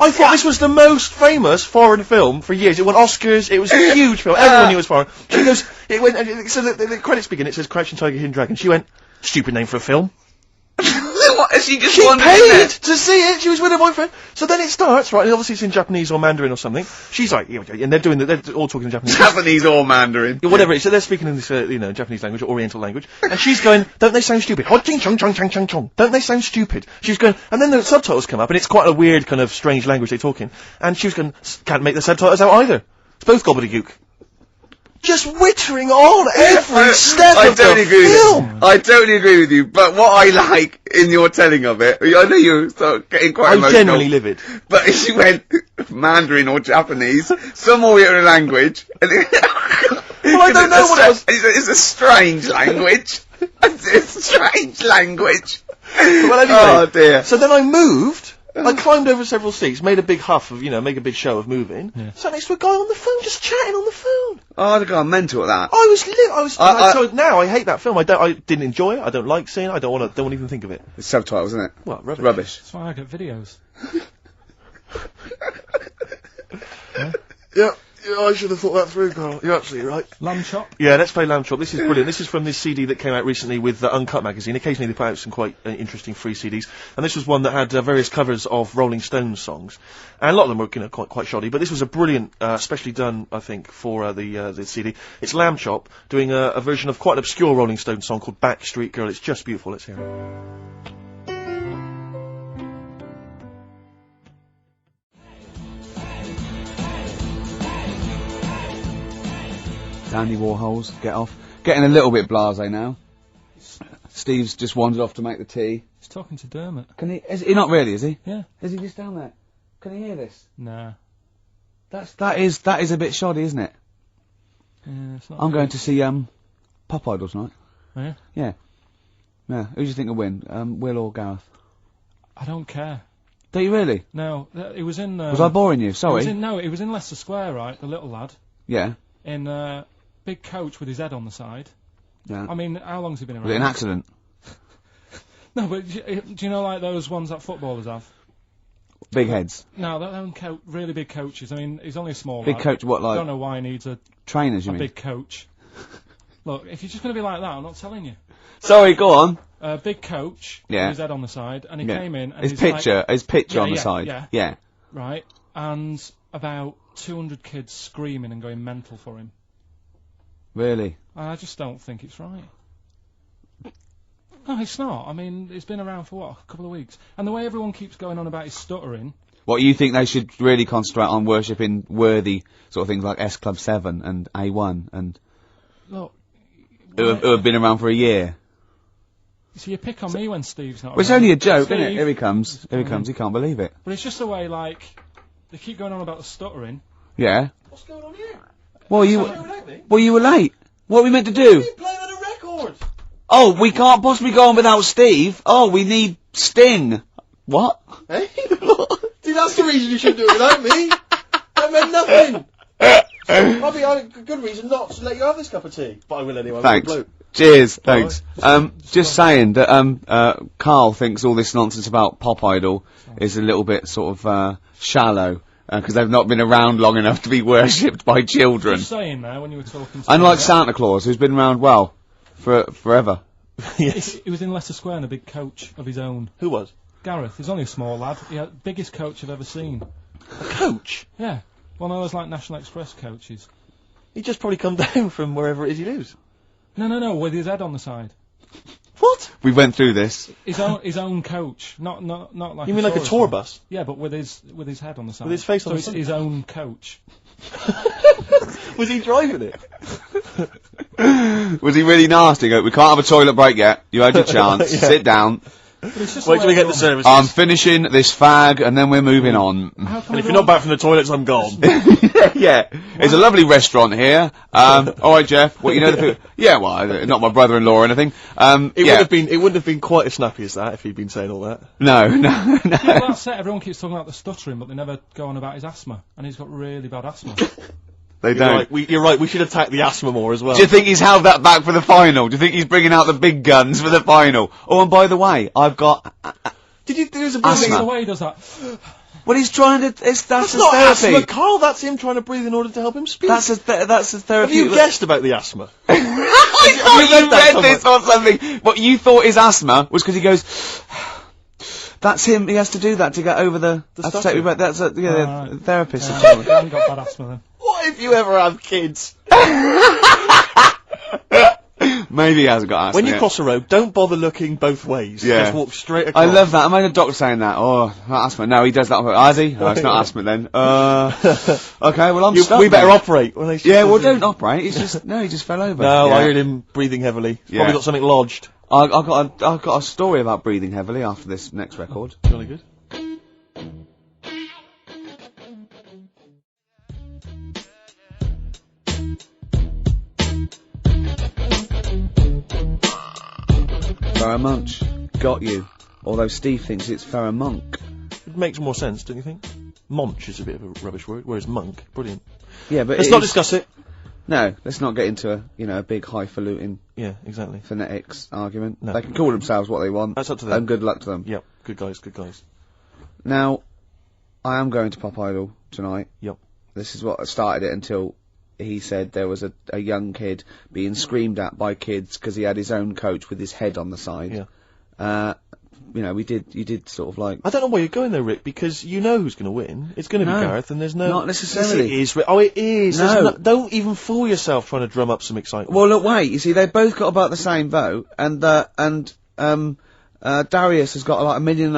I thought this was the most famous foreign film for years. It won Oscars. It was a huge film. Everyone knew it was foreign. She goes, it went. So the credits begin. It says Crouching Tiger, Hidden Dragon. She went, stupid name for a film. What? She just She wandered in paid there. to see it. She was with her boyfriend. So then it starts, right? And obviously it's in Japanese or Mandarin or something. She's like, yeah, and they're all talking in Japanese. Japanese or Mandarin. Yeah, whatever it is. So they're speaking in this, Japanese language or Oriental language. And she's going, don't they sound stupid? Hot ching chong chong chong chong chong. Don't they sound stupid? She's going, and then the subtitles come up, and it's quite a weird kind of strange language they're talking. And she was going, can't make the subtitles out either. It's both gobbledygook. Just wittering on every step I of the totally agree film. with you. I totally agree with you. But what I like in your telling of it, I know you're sort of getting quite I'm emotional. genuinely livid. But she went Mandarin or Japanese, some Oriental language. And Well, I don't know what it was. It's a strange language. It's a strange language. Well, anyway, Oh dear. so then I moved. I climbed over several seats, made a big huff of, make a big show of moving. Yeah. Sat next to a guy on the phone, just chatting on the phone. Oh, I'd have gone mental at that. I was lit. I- now I hate that film. I didn't enjoy it. I don't like seeing it. I don't want to even think of it. It's subtitles, isn't it? Well, rubbish. Rubbish. That's why I get videos. Yeah, I should have thought that through, Carl. You're absolutely right. Lamb chop. Yeah, let's play Lamb Chop. This is brilliant. This is from this CD that came out recently with Uncut magazine. Occasionally they put out some quite interesting free CDs, and this was one that had various covers of Rolling Stones songs, and a lot of them were quite shoddy. But this was a brilliant, specially done, I think, for the CD. It's Lamb Chop doing a version of quite an obscure Rolling Stones song called Backstreet Girl. It's just beautiful. Let's hear it. Dandy Warhols, get off. Getting a little bit blasé now. Steve's just wandered off to make the tea. He's talking to Dermot. Is he not really, is he? Yeah. Is he just down there? Can he hear this? Nah. That is a bit shoddy, isn't it? Yeah, it's not. I'm going to see Pop Idol tonight. Oh, yeah? Yeah. Yeah. Who do you think will win? Will or Gareth? I don't care. Do you really? No, it was in. Was I boring you? Sorry. It was in Leicester Square, right? The little lad Yeah. in big coach with his head on the side. Yeah. I mean, how long's he been around? Was it an accident? No, but do you know like those ones that footballers have? Big heads. No, they're really big coaches. I mean, he's only a small Big lad. coach. What, I like don't know why he needs a trainers? You mean? big coach. Look, if you're just going to be like that, I'm not telling you. Sorry, go on. Big coach Yeah. with his head on the side, and he Yeah. came in. And His he's picture like, on the yeah, side. yeah. Yeah. right, and about 200 kids screaming and going mental for him. Really? I just don't think it's right. No, it's not. I mean, it's been around for what, a couple of weeks, and the way everyone keeps going on about his stuttering. What, you think they should really concentrate on worshipping worthy sort of things like S Club 7 and A1 and Look, who have been around for a year? so you pick on me when Steve's not. Well, it's around. only a joke, Steve, isn't it? Here he comes. Here he comes. He can't believe it. But it's just the way, like, they keep going on about the stuttering. Yeah. What's going on here? Well, you were late. What are we meant to do? You're playing on a record. Oh, we can't possibly go on without Steve. Oh, we need Sting. What? Hey? See, that's the reason you should do it without me. That meant nothing. Probably a good reason not to let you have this cup of tea. But I will anyway. Thanks. Cheers. Thanks. Just saying that Karl thinks all this nonsense about Pop Idol is a little bit sort of shallow. Because they've not been around long enough to be worshipped by children. Just saying there when you were talking to Unlike Santa Claus, who's been around, well, forever. Yes. He was in Leicester Square in a big coach of his own. Who was? Gareth. He's only a small lad. He had biggest coach I've ever seen. A coach? Yeah. One of those like National Express coaches. He just probably come down from wherever it is he lives. No, with his head on the side. What? We went through this. His own coach, not like. You mean like a tour bus? Yeah, but with his head on the side. With his face on the side. side? His own coach. Was he driving it? Was he really nasty? Go, we can't have a toilet break yet. You had your chance. Yeah. Sit down. But it's just Wait till we get the everyone- services. I'm finishing this fag, and then we're moving on. How come And if you're not back from the toilets, I'm gone. Yeah, it's a lovely restaurant here. All right, Jeff. What you know the people? Yeah, well, not my brother-in-law or anything. It wouldn't have been quite as snappy as that if he'd been saying all that. No. Yeah, well, that's it. Everyone keeps talking about the stuttering, but they never go on about his asthma, and he's got really bad asthma. They You're don't. right. You're right. We should attack the asthma more as well. Do you think he's held that back for the final? Do you think he's bringing out the big guns for the final? Oh, and by the way, I've got. There's a Asthma. The way he does that. Well, he's trying to. That's That's his not therapy. asthma, Carl. That's him trying to breathe in order to help him speak. That's his therapy. Have you guessed about the asthma? I thought you read you that read this or something. What you thought his asthma was because he goes. That's him. He has to do that to get over the. That's stuttering. the therapist. I haven't got bad asthma then. What if you ever have kids? Maybe he hasn't got asthma. When you yet. cross a road, don't bother looking both ways. Yeah. Just walk straight across. I love that. I made a doctor saying that. Oh, not asthma. No, he does that. Has he? Oh, it's not asthma then. Okay, well I'm stuck. We better then. operate. When they Yeah, well don't operate. He's just he just fell over. No, Yeah. I heard him breathing heavily. He's Yeah. probably got something lodged. I've got a story about breathing heavily after this next record. Jolly good. Farrah Munch, got you. Although Steve thinks it's Farrah Monk. It makes more sense, don't you think? Monch is a bit of a rubbish word, whereas monk, brilliant. Yeah, but Let's not discuss it. No, let's not get into a big highfalutin Yeah, exactly. phonetics argument. No. They can call themselves what they want. That's up to them. And good luck to them. Yep, good guys. Now, I am going to Pop Idol tonight. Yep. This is what started it until he said there was a young kid being screamed at by kids because he had his own coach with his head on the side. Yeah. You did sort of like. I don't know why you're going there, Rick, because you know who's going to win. It's going to No, be Gareth, and there's no... not necessarily. Yes, it is, Rick. Oh, it is. No. Don't even fool yourself trying to drum up some excitement. Well, look, wait. You see, they both got about the same vote, and Darius has got like 1.5 million.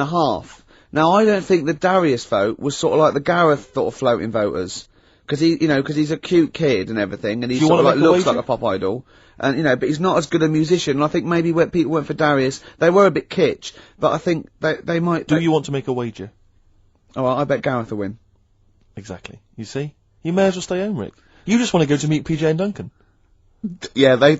Now, I don't think the Darius vote was sort of like the Gareth sort of floating voters, because he's a cute kid and everything, and he Do you sort of wanna like make a looks wager? like a pop idol, and but he's not as good a musician. And I think maybe when people went for Darius, they were a bit kitsch, but I think they might. Do you want to make a wager? Oh, I bet Gareth will win. Exactly. You see? You may as well stay home, Rick. You just want to go to meet PJ and Duncan. Yeah, they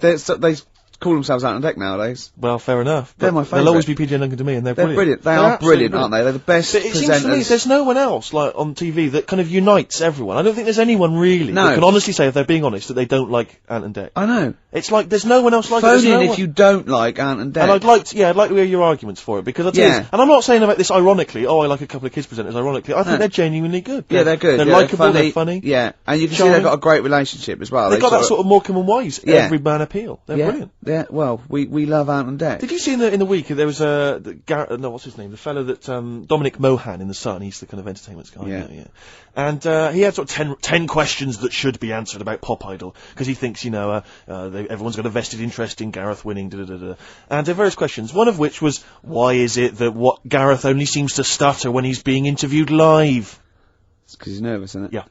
call themselves Out on Deck nowadays. Well, fair enough. They're But my They'll favourite. always be PJ and Duncan to me, and they're brilliant. They They're are absolutely brilliant, aren't they? They're the best But it seems to me presenters. there's no one else like on TV that kind of unites everyone. I don't think there's anyone really No. that can honestly say, if they're being honest, that they don't like Ant and Dec. I know. It's like there's no one else like it. Phone There's no in one- if you don't like Ant and Deck. And I'd like to hear your arguments for it, because I tell you, Yeah. and I'm not saying about this ironically. Oh, I like a couple of kids presenters ironically. I think No. they're genuinely good. Yeah, they're good. They're Yeah, likeable. They're funny. Yeah, and you can see Charming. they've got a great relationship as well. They've got that sort of Morecambe and Wise Yeah. every man appeal. They're yeah, brilliant. Yeah, well, we love Ant and Deck. Did you see in the week there was what's his name? The fellow that Dominic Mohan in the Sun. He's the kind of entertainment guy. Yeah. And he had sort of 10 questions that should be answered about Pop Idol, because he thinks everyone's got a vested interest in Gareth winning. And there are various questions. One of which was, why is it that Gareth only seems to stutter when he's being interviewed live? It's because he's nervous, isn't it? Yeah.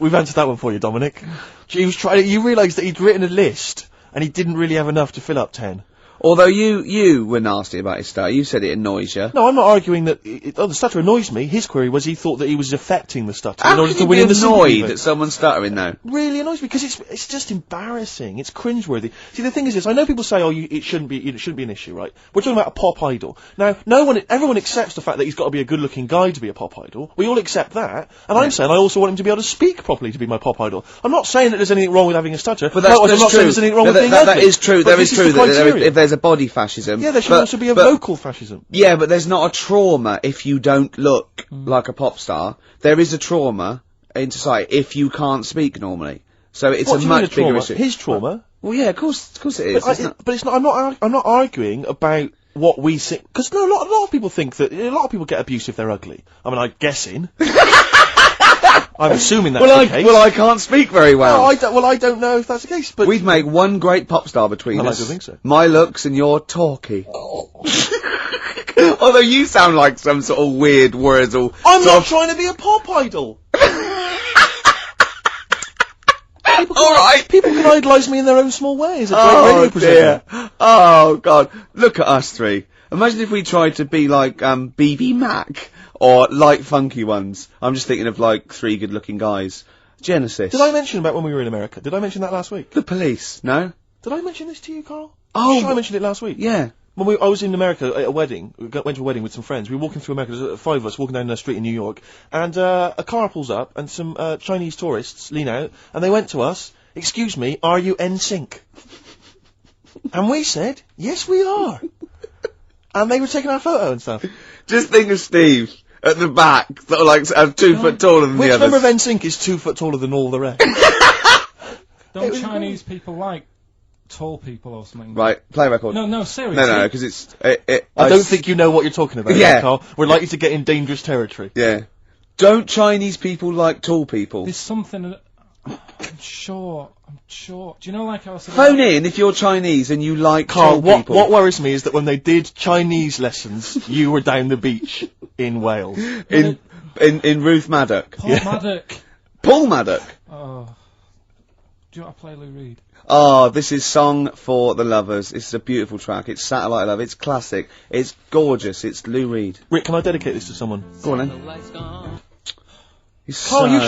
We've answered that one for you, Dominic. You realised that he'd written a list and he didn't really have enough to fill up 10. Although you were nasty about his stutter. You said it annoys you. No, I'm not arguing that the stutter annoys me. His query was he thought that he was affecting the stutter in How order can to you win be in the sympathy annoyed vote. at someone stuttering though? Really annoys me because it's just embarrassing. It's cringeworthy. See, the thing is this: I know people say, "Oh, it shouldn't be an issue," right? We're talking about a pop idol. Now, everyone accepts the fact that he's got to be a good-looking guy to be a pop idol. We all accept that, and I'm saying I also want him to be able to speak properly to be my pop idol. I'm not saying that there's anything wrong with having a stutter. But I'm not saying there's anything wrong with being ugly. That is true. But There is true that if there's a body fascism. Yeah, there should also be a vocal fascism. Yeah, but there's not a trauma if you don't look like a pop star. There is a trauma in society if you can't speak normally. So it's a much bigger issue. His trauma? Well, yeah, of course it is. But it's not. I'm not arguing about what we think, because a lot of people think that a lot of people get abuse if they're ugly. I mean, I'm guessing. I'm assuming that's the case. Well, I can't speak very well. No, I don't know if that's the case. But we'd make one great pop star between us. I don't think so. My looks and your talkie. Although you sound like some sort of weird Wurzel. I'm not trying to be a pop idol. People can idolise me in their own small way as a great radio presenter. Dear. Oh, God. Look at us three. Imagine if we tried to be like BB Mac or Light Funky Ones. I'm just thinking of like three good-looking guys. Genesis. Did I mention about when we were in America? Did I mention that last week? The Police, no? Did I mention this to you, Carl? Oh. Sure, I mentioned it last week. Yeah. When I was in America at a wedding, went to a wedding with some friends. We were walking through America, there's 5 of us walking down the street in New York, and a car pulls up, and some Chinese tourists lean out, and they went to us, "Excuse me, are you NSYNC?" And we said, "Yes, we are." And they were taking our photo and stuff. Just think of Steve at the back, sort of like 2 foot taller than the others. Which member of NSYNC is 2 foot taller than all the rest? Don't Chinese people like tall people or something? Right, play record. No, seriously. No, because it's... I don't think you know what you're talking about, yeah. Carl. We're likely to get in dangerous territory. Yeah. Don't Chinese people like tall people? There's something... I'm sure. Do you know, like I was... Phone in if you're Chinese and you like Carl, tall people. what worries me is that when they did Chinese lessons, you were down the beach in Wales. In Ruth Maddock. Paul Maddock. Paul Maddock? Oh. Do you want to play Lou Reed? Oh, this is Song for the Lovers. It's a beautiful track. It's Satellite Love. It's classic. It's gorgeous. It's Lou Reed. Rick, can I dedicate this to someone? Go on then. Carl, you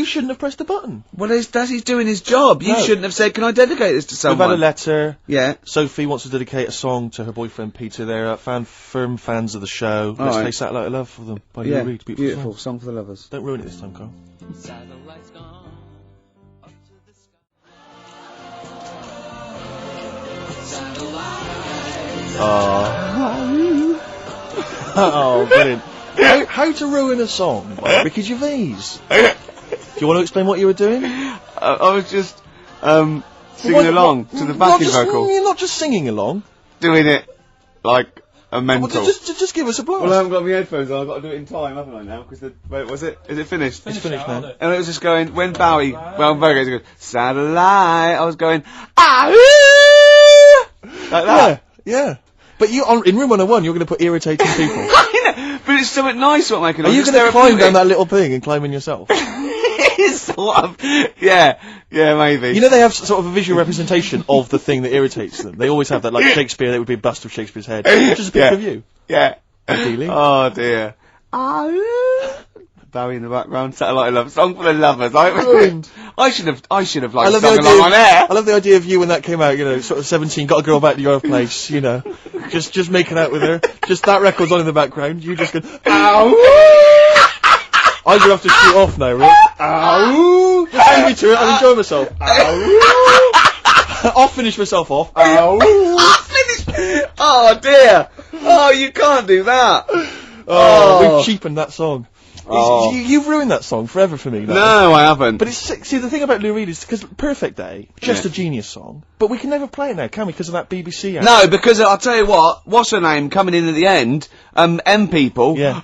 shouldn't have pressed the button. Well, he's doing his job. You shouldn't have said, "Can I dedicate this to someone?" We've had a letter. Yeah. Sophie wants to dedicate a song to her boyfriend Peter. They're firm fans of the show. Let's play Satellite of Love for them by Lou Reed. Beautiful song for the lovers. Don't ruin it this time, Carl. Oh, brilliant. How to ruin a song by Ricky Gervais. Do you want to explain what you were doing? I was just singing along to the backing vocal. You're not just singing along. Doing it like a mental. Just give us a blast. Well, I haven't got my headphones on. I've got to do it in time, haven't I now? Because wait, was it? Is it finished? It's finished now. And it was just going, when Bowie, goes, Satellite, I was going, ah, like that. Yeah. But in room 101, you're going to put irritating people. I know, but it's something nice what making. Are you going to climb down that little thing and climb in yourself? It's sort of, yeah, maybe. You know they have sort of a visual representation of the thing that irritates them. They always have that, like Shakespeare, there would be a bust of Shakespeare's head, which is a picture of you. Yeah. Ideally. Oh dear. Bowie in the background, Satellite Love, Song for the Lovers. I should have like sung along on air. I love the idea of you when that came out, you know, sort of 17, got a girl back to your place, you know, just making out with her, just that record's on in the background, you just go, ow! I'm gonna have to shoot off now, Rick. Ow! Just leave me to it, I'll enjoy myself. Ow! I'll finish myself off. Ow! Oh dear! Oh, you can't do that! Oh, we've cheapened that song. Oh. You've ruined that song forever for me. No, I haven't. But see, the thing about Lou Reed is, because Perfect Day, just a genius song, but we can never play it now, can we, because of that BBC ad? No, because I'll tell you what's her name coming in at the end, M People. Yeah.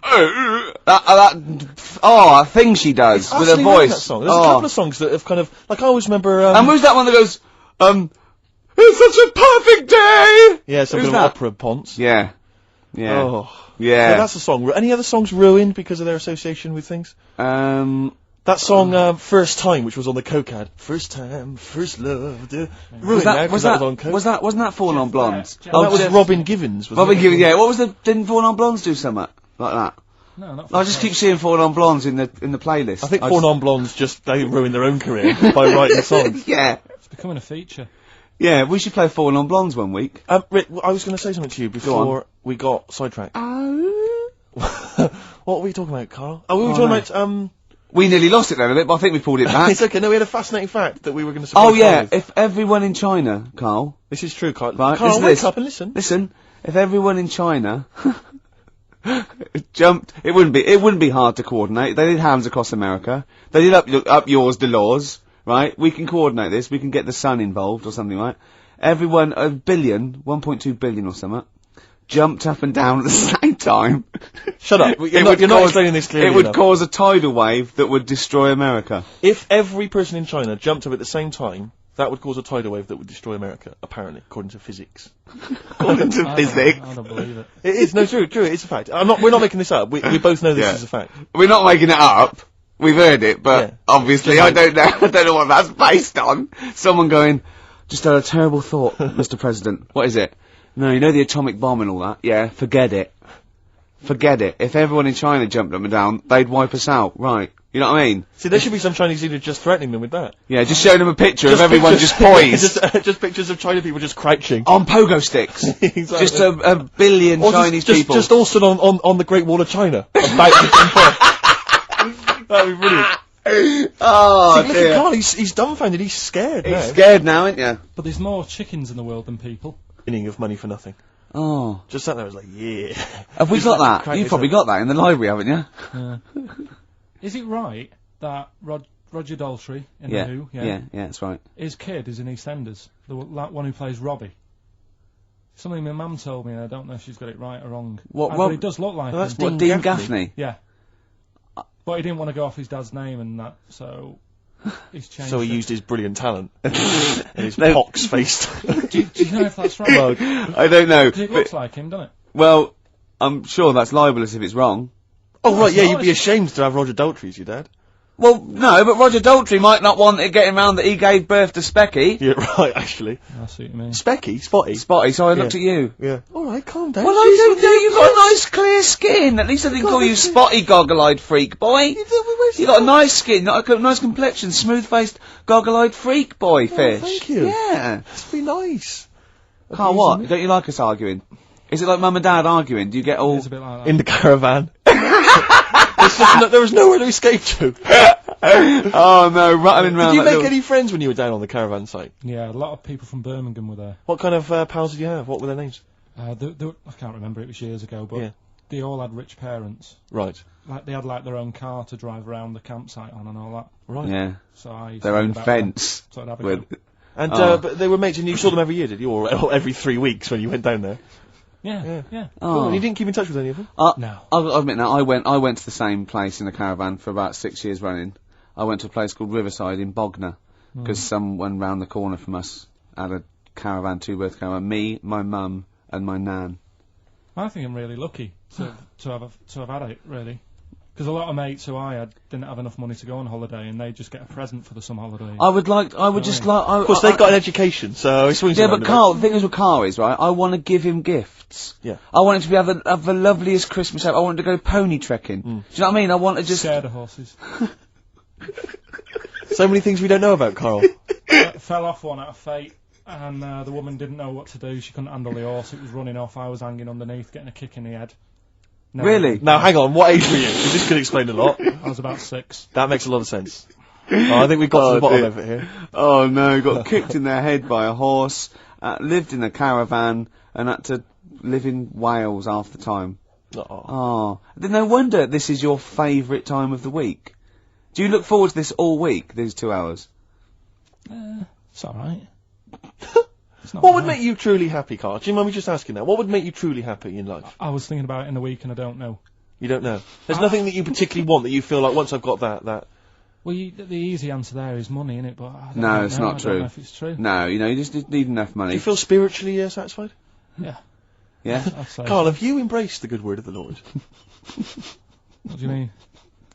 That thing she does with her voice. That song. There's a couple of songs that have kind of, like I always remember, and who's that one that goes, it's such a perfect day! Yeah, something of opera ponce. Yeah. Yeah. Oh. Yeah. So that's a song. Any other songs ruined because of their association with things? That song, First Time, which was on the Coke ad. First time, first love. Ruined now, 'cause that was on Coke. Wasn't that Falling on Blondes? Oh, that was Robin Givens. Wasn't Robin it? Givens, yeah. What was didn't Falling on Blondes do something like that? No, not I just keep seeing Falling on Blondes in the playlist. I think Falling on Blondes they ruined their own career by writing songs. Yeah. It's becoming a feature. Yeah, we should play Falling on Blondes one week. Rick, I was going to say something to you before we got sidetracked. What were we talking about, Carl? Oh, we were talking about, We nearly lost it then a bit, but I think we pulled it back. It's okay, no, we had a fascinating fact that we were going to surprise Oh yeah, Carl with. if everyone in China, Carl... This is true, Carl. Right, Carl, listen to wake this. up and listen. Listen, if everyone in China jumped, it wouldn't be hard to coordinate. They did Hands Across America. They did Up Yours, the Laws, right? We can coordinate this. We can get the sun involved or something, right? Everyone, 1.2 billion or something, jumped up and down at the same time. Shut up. You're not explaining this clearly It would enough. cause a tidal wave that would destroy America. If every person in China jumped up at the same time, that would cause a tidal wave that would destroy America, apparently, according to physics. According to physics. I don't believe it. It is, no, true, it's a fact. We're not making this up. We both know this Yeah. is a fact. We're not making it up. We've heard it, but Yeah. obviously I don't know what that's based on. Someone going, just had a terrible thought, Mr. President. What is it? No, you know the atomic bomb and all that? Yeah, forget it. Forget it. If everyone in China jumped up and down, they'd wipe us out, right? You know what I mean? See, there should be some Chinese leader just threatening them with that. Yeah, just showing them a picture of everyone just poised. just pictures of China people just crouching. On pogo sticks. Exactly. Just a billion Or Chinese just people. Just all stood on the Great Wall of China, about to jump off. That'd be brilliant. Oh, See, look dear. at Carl, he's dumbfounded, he's scared now. He's scared now, ain't you? But there's more chickens in the world than people. Winning of money for nothing. Oh. Just sat there, I was like, yeah. Have we Just got like that? crack You've his probably head. got that in the library, haven't you? Yeah. Is it right that Roger Daltrey in Yeah. The Who, Yeah, that's right. his kid is in EastEnders, that one who plays Robbie? Something my mum told me, and I don't know if she's got it right or wrong. What, But it does look like No, that's him. What, Dean Gaffney? Yeah. But he didn't want to go off his dad's name and that, so he's changed So he it. used his brilliant talent. and his No. pox-faced. Do you know if that's right? I don't know. 'Cause it but- looks like him, doesn't it? well, I'm sure that's libelous if it's wrong. Oh, right, yeah, it's you'd not, be it's- ashamed to have Roger Daltrey as your dad. Well, no, but Roger Daltrey might not want it getting round that he gave birth to Specky. Yeah, right, actually. I see what you mean. Specky? Spotty? Spotty, so I looked at you. Yeah. Alright, calm down. Well, I don't know, you've got a nice clear skin. At least I didn't call you Spotty Goggle-Eyed Freak, boy. You got a nice skin, not a nice complexion, smooth-faced, goggle-eyed freak, boy, fish. thank you. Yeah. That's be nice. Carl, what? Don't you like us arguing? Is it like mum and dad arguing? Do you get all... It's a bit like that. In the caravan. There was nowhere to escape to. Oh no, rattling round Did you that make little- any friends when you were down on the caravan site? Yeah, a lot of people from Birmingham were there. What kind of pals did you have? What were their names? I can't remember, it was years ago, but Yeah. they all had rich parents. Right. Like, they had like their own car to drive around the campsite on and all that. Right. Yeah, So I used their to own read about them. fence. So I'd have a With, go. And Oh. but they were mates, and you saw them every year, did you? Or every 3 weeks when you went down there? Yeah. Cool. oh. And you didn't keep in touch with any of them? No. I'll admit now, I went to the same place in the caravan for about 6 years running. I went to a place called Riverside in Bognor, because someone round the corner from us had a caravan, two-berth caravan. Me, my mum, and my nan. I think I'm really lucky to have had it, really. Because a lot of mates who I had didn't have enough money to go on holiday, and they just get a present for the summer holiday. I would just like... Of course, they got an education, so it swings Yeah, around but a bit. Carl, the thing is with Carl is, right, I want to give him gifts. Yeah. I want him to have the loveliest Christmas ever. I want him to go pony trekking. Do you know what I mean? I want to just... Scared of horses. So many things we don't know about Carl. Fell off one out of fate, and the woman didn't know what to do. She couldn't handle the horse. It was running off. I was hanging underneath, getting a kick in the head. No, Really? Now, hang on, what age were you? 'Cause this could explain a lot. I was about 6. That makes a lot of sense. Oh, I think we've got to the bottom of it here. Oh no, got kicked in the head by a horse, lived in a caravan, and had to live in Wales half the time. Oh. Oh, then no wonder this is your favourite time of the week. Do you look forward to this all week, these 2 hours? It's alright. What would make you truly happy, Carl? Do you mind me just asking that? What would make you truly happy in life? I was thinking about it in the week, and I don't know. You don't know. There's nothing that you particularly want that you feel like once I've got that. Well, the easy answer there is money, innit? But I No, don't it's know. not I true. don't know if it's true. No, you just need enough Do money. you feel spiritually satisfied? Yeah, Yeah? I'd say. Carl, have you embraced the good word of the Lord? What do you mean?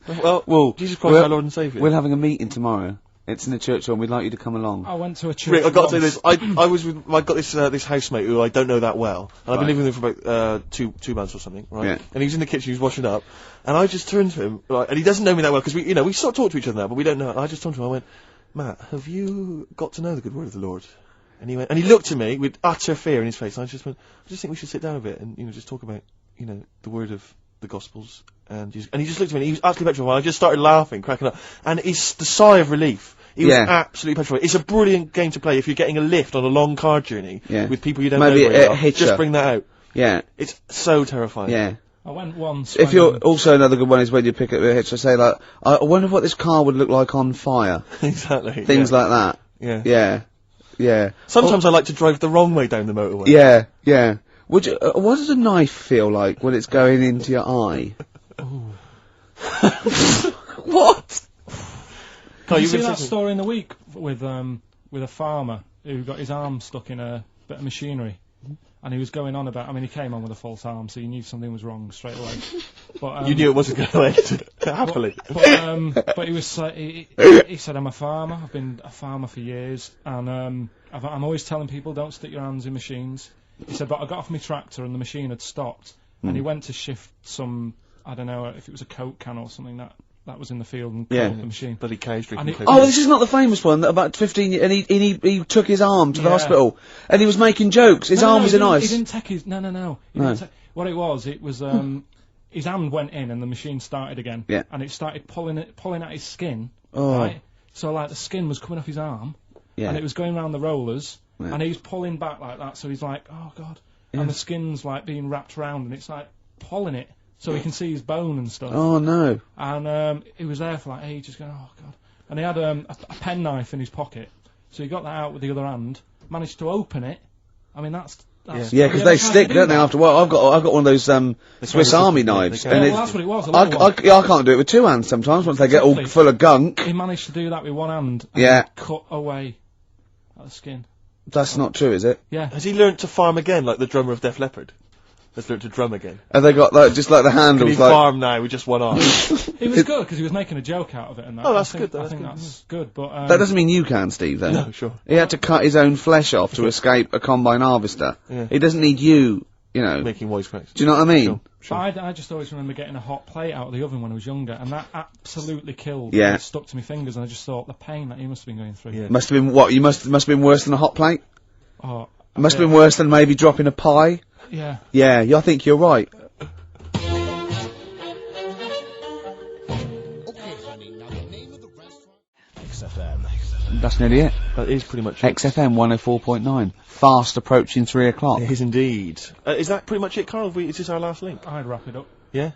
Well, Jesus Christ, our Lord and Saviour. We're having a meeting tomorrow. It's in the church hall, and we'd like you to come along. I went to a church. Rick, I've got to say once. this. I got this housemate who I don't know that well, and I've been living with him for about two months or something, right? Yeah. And he was in the kitchen, he was washing up, and I just turned to him, right, and he doesn't know me that well because we sort of talk to each other now, but we don't know. And I just turned to him, I went, Matt, have you got to know the good word of the Lord? And he went, and he looked at me with utter fear in his face. And I just went, I just think we should sit down a bit and just talk about the word of the Gospels. And he just looked at me, and he was utterly petrified. I just started laughing, cracking up, and it's the sigh of relief. He was absolutely petrified. It's a brilliant game to play if you're getting a lift on a long car journey with people you don't know very well. Just bring that out. Yeah. It's so terrifying. Yeah. I went once. If you're also another good one is when you pick up a hitch. I say like, I wonder what this car would look like on fire. Exactly. Things like that. Yeah. Yeah. Yeah. Sometimes I like to drive the wrong way down the motorway. Yeah. Yeah. Would you, what does a knife feel like when it's going into your eye? What? Did you see that story in the week with a farmer who got his arm stuck in a bit of machinery, and he was going on about. I mean, he came on with a false arm, so you knew something was wrong straight away. But you knew it wasn't going to end happily. But he was he said, "I'm a farmer. I've been a farmer for years, and I'm always telling people don't stick your hands in machines." He said, "But I got off my tractor and the machine had stopped, and he went to shift some. I don't know if it was a Coke can or something that was in the field and caught the machine. Bloody cows drinking Coke. Oh, this is not the famous one. That about 15 years, and he took his arm to the hospital, and he was making jokes. His arm was in ice. He didn't take his. No. What it was his hand went in, and the machine started again. Yeah. And it started pulling at his skin. Oh. Right. So like the skin was coming off his arm. Yeah. And it was going around the rollers, and he's pulling back like that. So he's like, oh god. Yeah. And the skin's like being wrapped around, and it's like pulling it. So he can see his bone and stuff. Oh no! And he was there for like ages, going, oh god. And he had a penknife in his pocket, so he got that out with the other hand, managed to open it. I mean, that's because they stick, don't they? After a while, I've got one of those Swiss Army knives, and that's what it was. I can't do it with two hands sometimes. Once they get all full of gunk, he managed to do that with one hand. And cut away at the skin. That's not true, is it? Yeah. Has he learnt to farm again, like the drummer of Def Leppard? Has learnt to drum again. Have they got just like the handles? Can he farm now with just one arm? He was good because he was making a joke out of it and that. Oh, that's good. I think that's good. But that doesn't mean you can, Steve. Though. No, sure. He had to cut his own flesh off to escape a combine harvester. Yeah. He doesn't need you. Making wisecracks. Do you know what I mean? Sure. I just always remember getting a hot plate out of the oven when I was younger, and that absolutely killed. Yeah. It stuck to my fingers, and I just thought the pain that he must have been going through. Yeah. Must have been what? You must have been worse than a hot plate. Oh. It must have been worse than maybe dropping a pie. Yeah. Yeah, I think you're right. XFM. That's nearly it. That is pretty much it. XFM 104.9. Fast approaching 3 o'clock. It is indeed. Is that pretty much it, Carl? Is this our last link? I'd wrap it up. Yeah?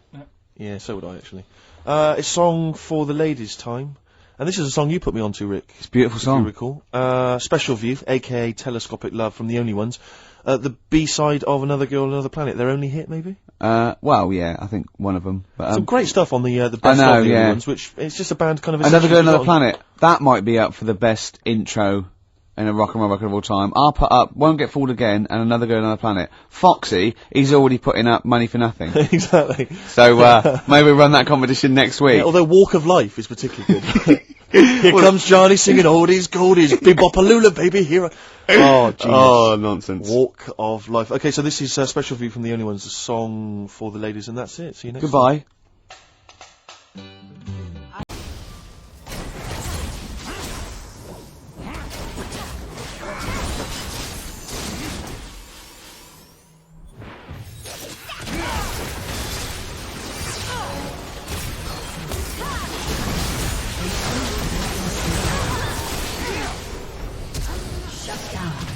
Yeah, so would I, actually. A song for the ladies' time. And this is a song you put me onto, Rick. It's a beautiful song. If you recall. Special View, a.k.a. Telescopic Love from The Only Ones. The B-side of Another Girl, Another Planet. Their only hit, maybe? Well, yeah, I think one of them. But, some great stuff on the best of The Only Ones, which it's just a band kind of... Another Girl, Another Planet. That might be up for the best intro in a rock and roll record of all time. I'll put up Won't Get Fooled Again and Another Girl, Another Planet. Foxy, he's already putting up Money for Nothing. Exactly. So, maybe we'll run that competition next week. Yeah, although Walk of Life is particularly good. Here comes Johnny singing oldies, goldies, bebopalula, baby, here. Oh, Jesus. Oh, nonsense. Walk of Life. Okay, so this is Special View from The Only Ones, a song for the ladies, and that's it. See you next Goodbye. time. Shut down.